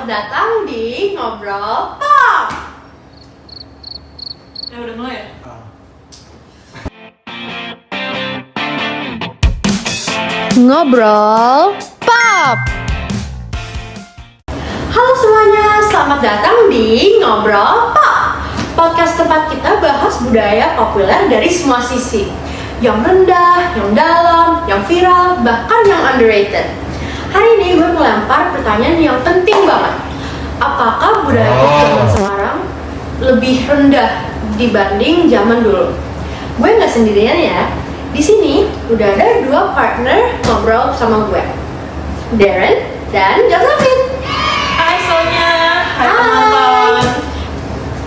Selamat datang di Ngobrol Pop. Ya udah mulai ya? Ngobrol Pop. Halo semuanya, selamat datang di Ngobrol Pop, podcast tempat kita bahas budaya populer dari semua sisi, yang rendah, yang dalam, yang viral, bahkan yang underrated. Hari ini gue melempar pertanyaan yang penting banget. Apakah budaya pop zaman sekarang lebih rendah dibanding zaman dulu? Gue nggak sendirian ya. Di sini udah ada dua partner ngobrol sama gue, Darren dan Josephine. Hai Sonya, hai Hai. teman-teman.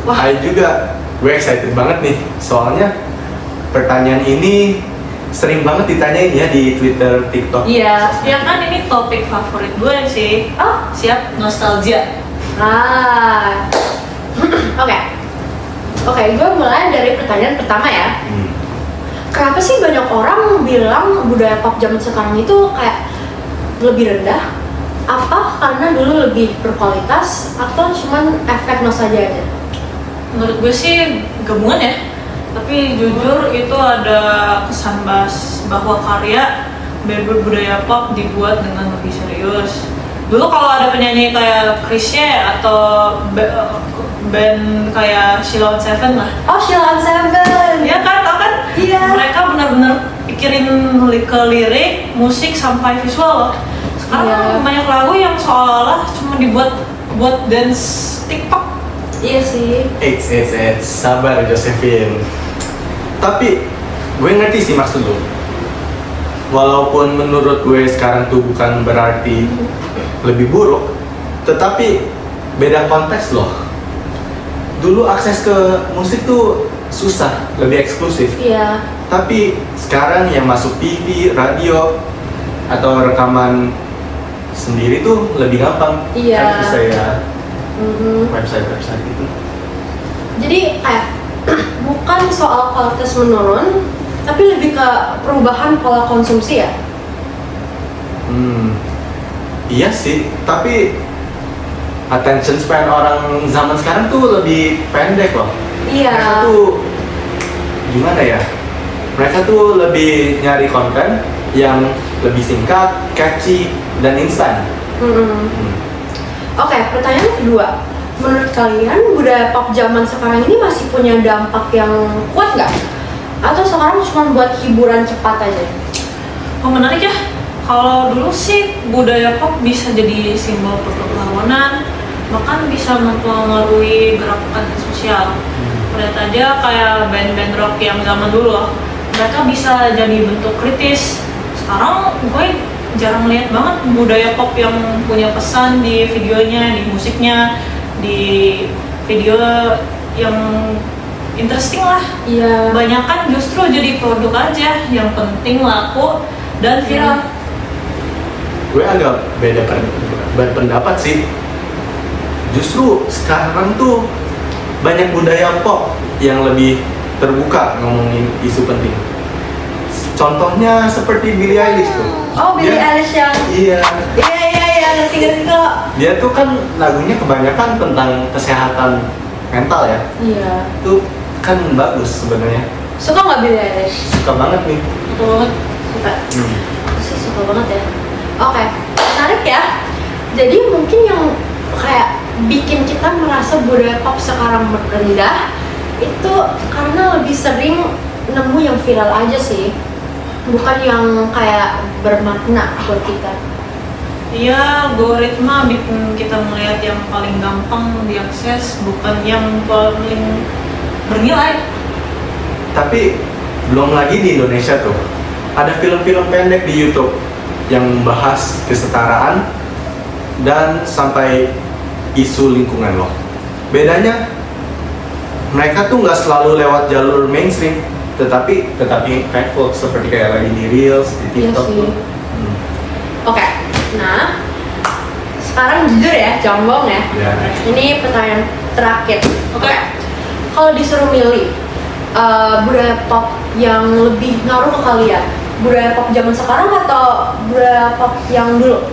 Wah, hai juga. Gue excited banget nih. Soalnya pertanyaan ini sering banget ditanyain ya di Twitter, TikTok. Iya. Ya kan ini topik favorit gue sih. Oh, Siap, nostalgia. Oke, gue mulai dari pertanyaan pertama ya. Hmm. Kenapa sih banyak orang bilang budaya pop zaman sekarang itu kayak lebih rendah? Apa karena dulu lebih berkualitas atau cuman efek nostalgia aja? Menurut gue sih gabungan ya. Tapi jujur itu ada kesan bahwa karya budaya pop dibuat dengan lebih serius. Dulu kalau ada penyanyi kayak Chrisye atau band kayak Sheila on 7 lah. Oh, Sheila on 7. Ya kan, tau kan? Iya. Mereka benar-benar pikirin ke lirik, musik sampai visual loh. Sekarang Iya. banyak lagu yang seolah-olah cuma dibuat buat dance TikTok. Iya sih. Eits, sabar Josephine. Tapi gue ngerti sih maksud lo. Walaupun menurut gue sekarang tuh bukan berarti lebih buruk, tetapi beda konteks loh. Dulu akses ke musik tuh susah, lebih eksklusif. Iya. Tapi sekarang yang masuk TV, radio, atau rekaman sendiri tuh lebih gampang. Iya. Kan bisa ya Mhm. website gitu. Jadi kayak bukan soal kualitas menurun, tapi lebih ke perubahan pola konsumsi ya. Iya sih, tapi attention span orang zaman sekarang tuh lebih pendek loh. Mereka Iya. tuh gimana ya? Mereka tuh lebih nyari konten yang lebih singkat, catchy, dan instan. Oke, pertanyaan kedua. Menurut kalian budaya pop zaman sekarang ini masih punya dampak yang kuat nggak? Atau sekarang cuma buat hiburan cepat aja? Oh menarik ya. Kalau dulu sih budaya pop bisa jadi simbol perlawanan, bahkan bisa mempengaruhi gerakan sosial. Lihat aja kayak band-band rock yang zaman dulu loh. Mereka bisa jadi bentuk kritis. Sekarang gue jarang lihat banget budaya pop yang punya pesan di videonya, di musiknya, di video yang interesting lah. Iya. Banyakan justru jadi produk aja yang penting laku dan viral. Gue agak beda berpendapat sih. Justru sekarang tuh banyak budaya pop yang lebih terbuka ngomongin isu penting. Contohnya seperti Billie Eilish tuh. Oh, Billie Eilish yang Iya. iya ngerti kok. Dia tuh kan lagunya kebanyakan tentang kesehatan mental ya. Iya. Itu kan bagus sebenarnya. Suka nggak Billie Eilish? Suka banget nih. Betul banget. Suka. Aku sih suka banget ya. Oke, menarik ya. Jadi mungkin yang kayak bikin kita merasa budaya pop sekarang rendah itu karena lebih sering nemu yang viral aja sih, bukan yang kayak bermakna buat kita. Iya, algoritma bikin kita melihat yang paling gampang diakses, bukan yang paling bernilai. Tapi belum lagi di Indonesia tuh ada film-film pendek di YouTube yang membahas kesetaraan dan sampai isu lingkungan loh. Bedanya mereka tuh nggak selalu lewat jalur mainstream, tetapi impactful seperti kayak lagi di Reels, di Iya TikTok sih. tuh. Oke, nah sekarang jujur ya, jombong ya. Ya. Ini pertanyaan terakhir. Oke. Kalau disuruh milih budaya pop yang lebih ngaruh ke kalian, budaya pop zaman sekarang atau budaya pop yang dulu?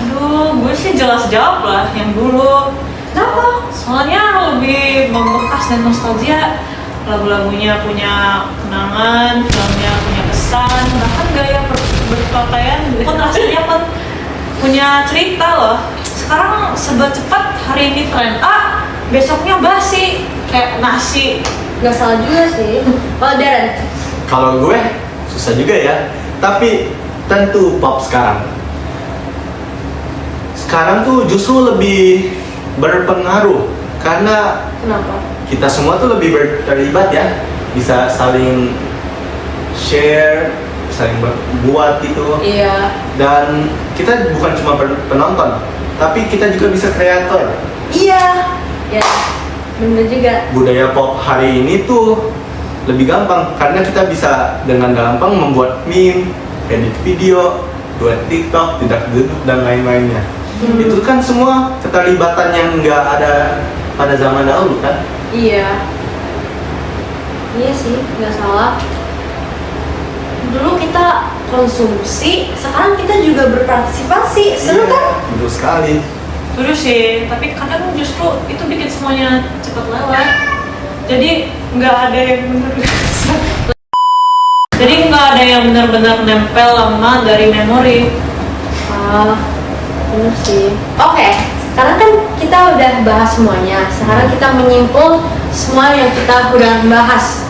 Aduh, Aduh, gue sih jelas jawab lah yang dulu. Kenapa? Soalnya lebih membekas dan nostalgia. Lagu-lagunya punya kenangan, filmnya punya kesan, bahkan gaya berpakaian pun rasanya pun punya cerita loh. Sekarang serba cepat, hari ini tren A, besoknya basi, kayak nasi. Gak salah juga sih. Kalau Darren? Kalau gue susah juga ya, tapi tentu pop sekarang. Sekarang tuh justru lebih berpengaruh karena Kenapa? kita semua tuh lebih terlibat ya, bisa saling share, saling buat gitu. Iya. Dan kita bukan cuma penonton, tapi kita juga bisa kreator. Iya. Ya, bener juga. Budaya pop hari ini tuh lebih gampang karena kita bisa dengan gampang membuat meme, edit video, buat TikTok, tidak duduk dan lain-lainnya. Itu kan semua keterlibatan yang nggak ada pada zaman dahulu kan? Iya. Iya sih, nggak salah. Dulu kita konsumsi, sekarang kita juga berpartisipasi. Seru kan? Betul sekali. Terus sih, tapi kadang justru itu bikin semuanya cepat lewat. Jadi nggak ada yang jadi nggak ada yang benar-benar nempel lama dari memori. Ah, bener sih. Oke, sekarang kan kita udah bahas semuanya. Sekarang kita menyimpul semua yang kita udah bahas.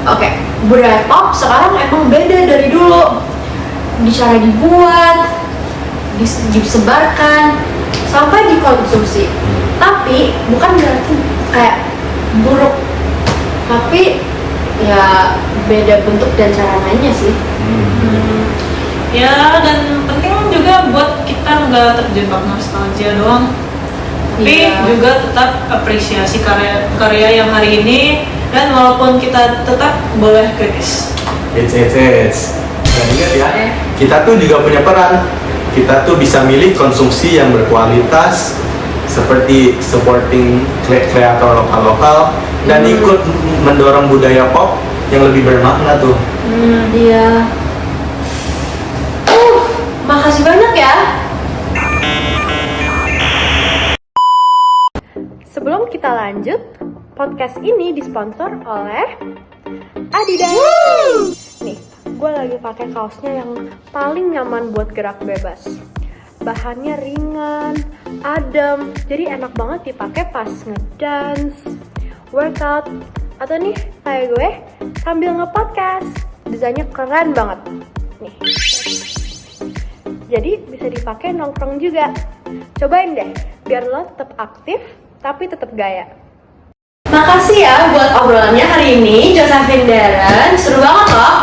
Oke, budaya pop sekarang emang beda dari dulu. Di cara dibuat, disebarkan, sampai dikonsumsi. Tapi bukan berarti kayak buruk. Tapi ya beda bentuk dan cara mainnya sih. Ya, dan penting juga buat kita nggak terjebak nostalgia doang, tapi Iya. juga tetap apresiasi karya yang hari ini, dan walaupun kita tetap boleh kritis. It's. Dan ingat ya, kita tuh juga punya peran. Kita tuh bisa milih konsumsi yang berkualitas, seperti supporting kreator lokal-lokal dan ikut mendorong budaya pop yang lebih bermakna tuh. Iya. Makasih banyak ya. Sebelum kita lanjut, podcast ini disponsor oleh Adidas. Nih, gue lagi pakai kaosnya yang paling nyaman buat gerak bebas. Bahannya ringan, adem, jadi enak banget dipakai pas ngedance, workout, atau nih kayak gue sambil nge-podcast. Desainnya keren banget. Nih. Jadi bisa dipakai nongkrong juga. Cobain deh, biar lo tetap aktif tapi tetap gaya. Makasih ya buat obrolannya hari ini, Josephine Darren. Seru banget loh.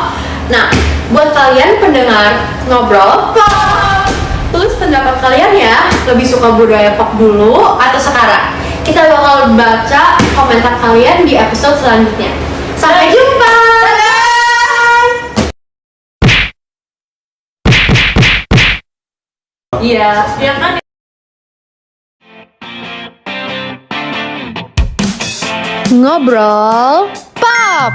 Nah, buat kalian pendengar ngobrol pop, tulis pendapat kalian ya. Lebih suka budaya pop dulu atau sekarang? Kita bakal baca komentar kalian di episode selanjutnya. Sampai jumpa. Iya, Ya kan? ngobrol pop.